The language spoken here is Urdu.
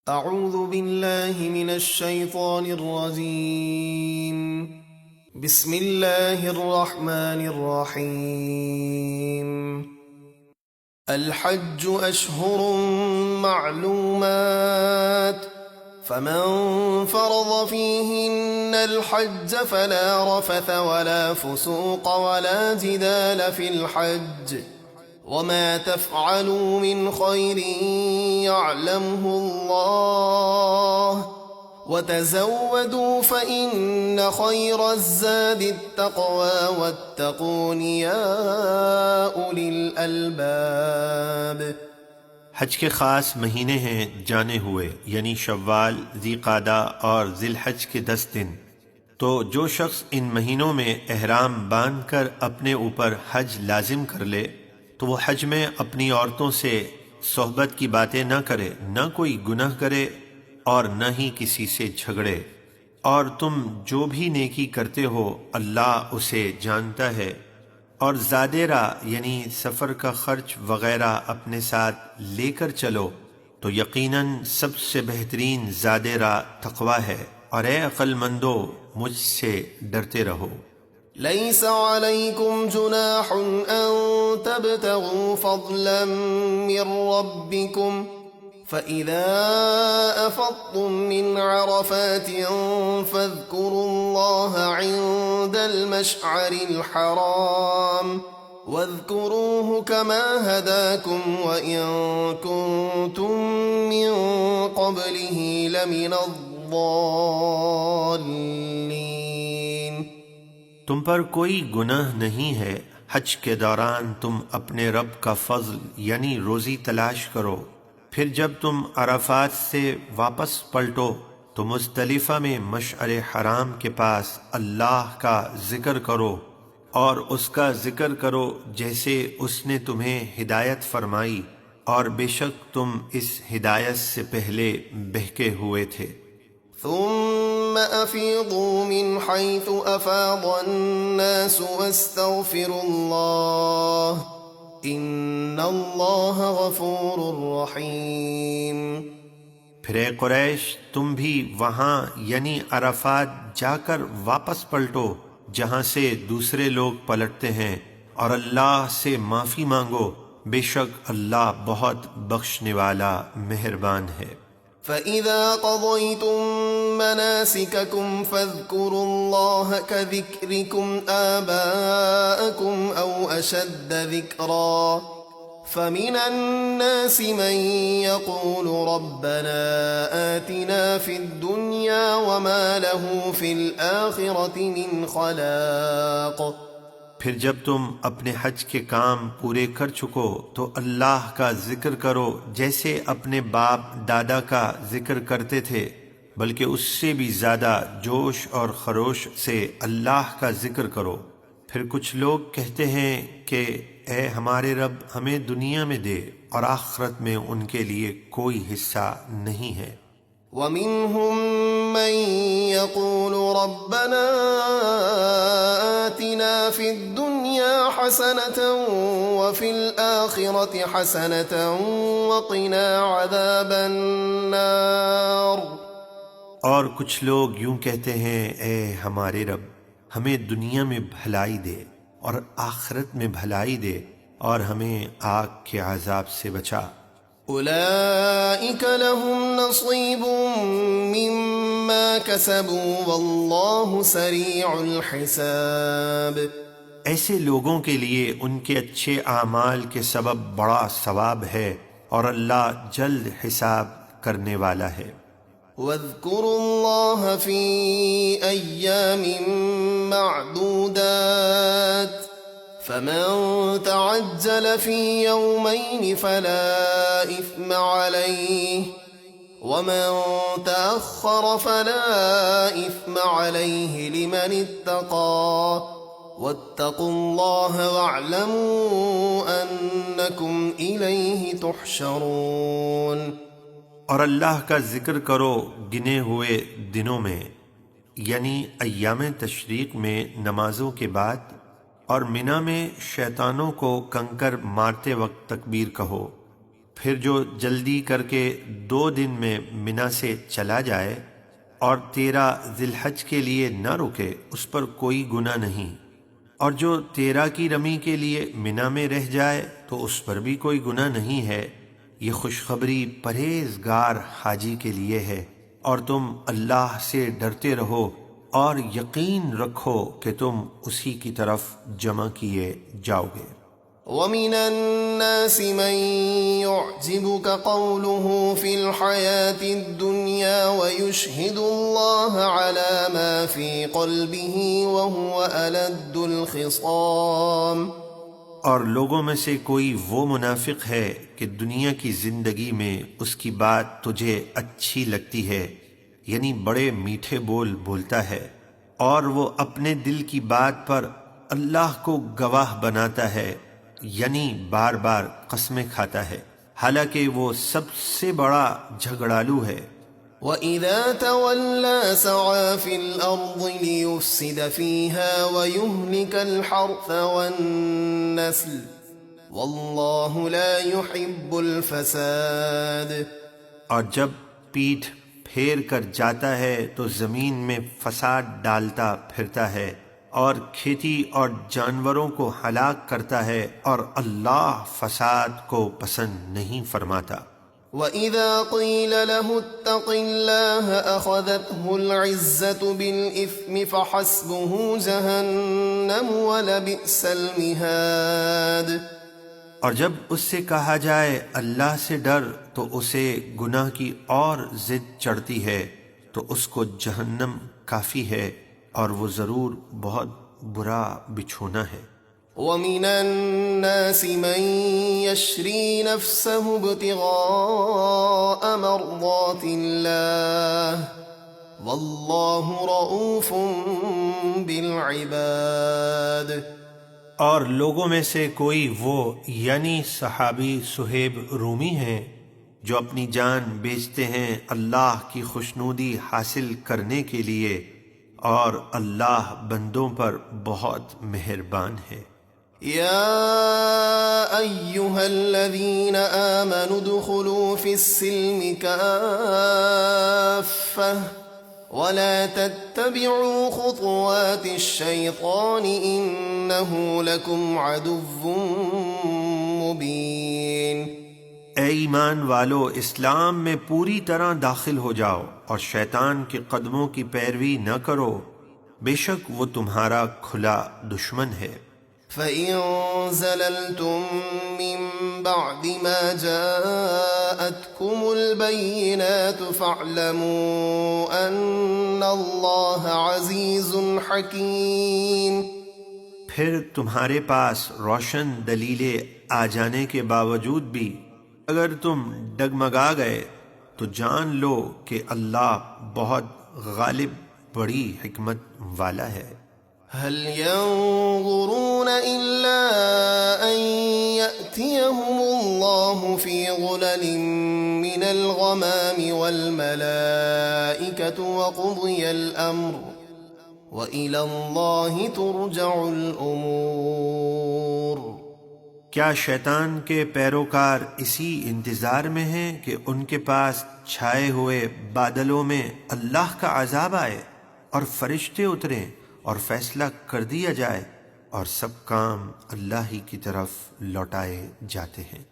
اعوذ باللہ من الشیطان الرجیم بسم اللہ الرحمن الرحیم الحج اشہر معلومات فمن فرض فیہن الحج فلا رفث ولا فسوق ولا جدال فی الحج وما تفعلوا من خير يعلمه الله وتزودوا فإن خير الزاد التقوى واتقون يا أولي الألباب۔ حج کے خاص مہینے ہیں جانے ہوئے، یعنی شوال، ذی قعدہ اور ذی الحج کے 10 دن۔ تو جو شخص ان مہینوں میں احرام باندھ کر اپنے اوپر حج لازم کر لے تو وہ حج میں اپنی عورتوں سے صحبت کی باتیں نہ کرے، نہ کوئی گناہ کرے اور نہ ہی کسی سے جھگڑے، اور تم جو بھی نیکی کرتے ہو اللہ اسے جانتا ہے، اور زادے راہ یعنی سفر کا خرچ وغیرہ اپنے ساتھ لے کر چلو تو یقیناً سب سے بہترین زادے راہ تقوی ہے، اور اے عقل مندو مجھ سے ڈرتے رہو۔ ليس عليكم جناح أن تبتغوا فضلا من ربكم فإذا أفضتم من عرفات فاذكروا الله عند المشعر الحرام واذكروه كما هداكم وإن كنتم من قبله لمن الضالين۔ تم پر کوئی گناہ نہیں ہے، حج کے دوران تم اپنے رب کا فضل یعنی روزی تلاش کرو، پھر جب تم عرفات سے واپس پلٹو تو مزدلفہ میں مشعر حرام کے پاس اللہ کا ذکر کرو اور اس کا ذکر کرو جیسے اس نے تمہیں ہدایت فرمائی، اور بے شک تم اس ہدایت سے پہلے بہکے ہوئے تھے۔ ثم أفيضوا من حيث أفاض الناس واستغفروا الله إن الله غفور رحيم۔ پھر اے قریش تم بھی وہاں یعنی عرفات جا کر واپس پلٹو جہاں سے دوسرے لوگ پلٹتے ہیں، اور اللہ سے معافی مانگو، بے شک اللہ بہت بخشنے والا مہربان ہے۔ فَإِذَا قَضَيْتُم مَّنَاسِكَكُمْ فَاذْكُرُوا اللَّهَ كَذِكْرِكُمْ آبَاءَكُمْ أَوْ أَشَدَّ ذِكْرًا فَمِنَ النَّاسِ مَن يَقُولُ رَبَّنَا آتِنَا فِي الدُّنْيَا وَمَا لَهُ فِي الْآخِرَةِ مِنْ خَلَاقٍ۔ پھر جب تم اپنے حج کے کام پورے کر چکو تو اللہ کا ذکر کرو جیسے اپنے باپ دادا کا ذکر کرتے تھے، بلکہ اس سے بھی زیادہ جوش اور خروش سے اللہ کا ذکر کرو۔ پھر کچھ لوگ کہتے ہیں کہ اے ہمارے رب ہمیں دنیا میں دے، اور آخرت میں ان کے لیے کوئی حصہ نہیں ہے۔ وَمِنْهُمْ مَنْ يَقُولُ رَبَّنَا آتِنَا فِي الدُّنْيَا حَسَنَةً وَفِي الْآخِرَةِ حَسَنَةً وَقِنَا عَذَابَ النَّارِ۔ اور کچھ لوگ یوں کہتے ہیں اے ہمارے رب ہمیں دنیا میں بھلائی دے اور آخرت میں بھلائی دے، اور ہمیں آگ کے عذاب سے بچا۔ أولئك لهم نصيب مما كسبوا والله سريع الحساب۔ ایسے لوگوں کے لیے ان کے اچھے اعمال کے سبب بڑا ثواب ہے، اور اللہ جلد حساب کرنے والا ہے۔ واذكروا الله في أيام معدودات فمن تعجل في يومين فلا إثم عليه ومن تأخر فلا إثم عليه لمن اتقى واتقوا الله واعلموا أنكم إليه تحشرون۔ اور اللہ کا ذکر کرو گنے ہوئے دنوں میں، یعنی ایام تشریق میں نمازوں کے بعد، اور منا میں شیطانوں کو کنکر مارتے وقت تکبیر کہو، پھر جو جلدی کر کے 2 دن میں منا سے چلا جائے اور 13 ذی الحج کے لیے نہ رکے اس پر کوئی گناہ نہیں، اور جو 13 کی رمی کے لیے منا میں رہ جائے تو اس پر بھی کوئی گناہ نہیں ہے۔ یہ خوشخبری پرہیزگار حاجی کے لیے ہے، اور تم اللہ سے ڈرتے رہو اور یقین رکھو کہ تم اسی کی طرف جمع کیے جاؤ گے۔ وَمِنَ النَّاسِ مَن يُعْجِبُكَ قَوْلُهُ فِي الْحَيَاةِ الدُّنْيَا وَيُشْهِدُ اللَّهَ عَلَى مَا فِي قَلْبِهِ وَهُوَ أَلَدُّ الْخِصَامِ۔ اور لوگوں میں سے کوئی وہ منافق ہے کہ دنیا کی زندگی میں اس کی بات تجھے اچھی لگتی ہے، یعنی بڑے میٹھے بول بولتا ہے، اور وہ اپنے دل کی بات پر اللہ کو گواہ بناتا ہے، یعنی بار بار قسمیں کھاتا ہے، حالانکہ وہ سب سے بڑا جھگڑالو ہے۔ وَإِذَا تَوَلَّى سَعَى فِي الْأَرْضِ لِيُفْسِدَ فِيهَا وَيُهْلِكَ الْحَرْثَ وَالنَّسْلَ وَاللَّهُ لَا يُحِبُّ الْفَسَادَ۔ اور جب پیٹھ پھیر کر جاتا ہے تو زمین میں فساد ڈالتا پھرتا ہے اور کھیتی اور جانوروں کو ہلاک کرتا ہے، اور اللہ فساد کو پسند نہیں فرماتا۔ وَإِذَا قِيلَ لَهُ اتَّقِ اللَّهَ أَخَذَتْهُ الْعِزَّةُ بِالْإِثْمِ فَحَسْبُهُ جَهَنَّمُ وَلَبِئْسَ الْمِهَادُ۔ اور جب اس سے کہا جائے اللہ سے ڈر تو اسے گناہ کی اور ضد چڑھتی ہے تو اس کو جہنم کافی ہے، اور وہ ضرور بہت برا بچھونا ہے۔ وَمِنَ النَّاسِ مَن يَشْرِي نَفْسَهُ ابْتِغَاءَ مَرْضَاتِ اللَّهِ وَاللَّهُ رَءُوفٌ بِالْعِبَادِ۔ اور لوگوں میں سے کوئی وہ یعنی صحابی صہیب رومی ہیں جو اپنی جان بیچتے ہیں اللہ کی خوشنودی حاصل کرنے کے لیے، اور اللہ بندوں پر بہت مہربان ہے۔ يا أيها الذين آمنوا ادخلوا في السلم كافة ولا تتبعوا خطوات الشيطان إنه لكم عدو مبين۔ اے ایمان والو، اسلام میں پوری طرح داخل ہو جاؤ اور شیطان کے قدموں کی پیروی نہ کرو، بے شک وہ تمہارا کھلا دشمن ہے۔ فَإِن زَلَلْتُم مِّن بَعْدِ مَا جَاءَتْكُمُ الْبَيِّنَاتُ فَاعْلَمُوا أَنَّ اللَّهَ عَزِيزٌ حَكِيمٌ۔ پھر تمہارے پاس روشن دلیلیں آ جانے کے باوجود بھی اگر تم ڈگمگا گئے تو جان لو کہ اللہ بہت غالب، بڑی حکمت والا ہے۔ هل ينظرون إلا أن يأتيهم الله في ظلل من الغمام والملائكة وقضي الأمر وإلى الله ترجع الأمور۔ کیا شیطان کے پیروکار اسی انتظار میں ہیں کہ ان کے پاس چھائے ہوئے بادلوں میں اللہ کا عذاب آئے اور فرشتے اتریں اور فیصلہ کر دیا جائے، اور سب کام اللہ ہی کی طرف لوٹائے جاتے ہیں۔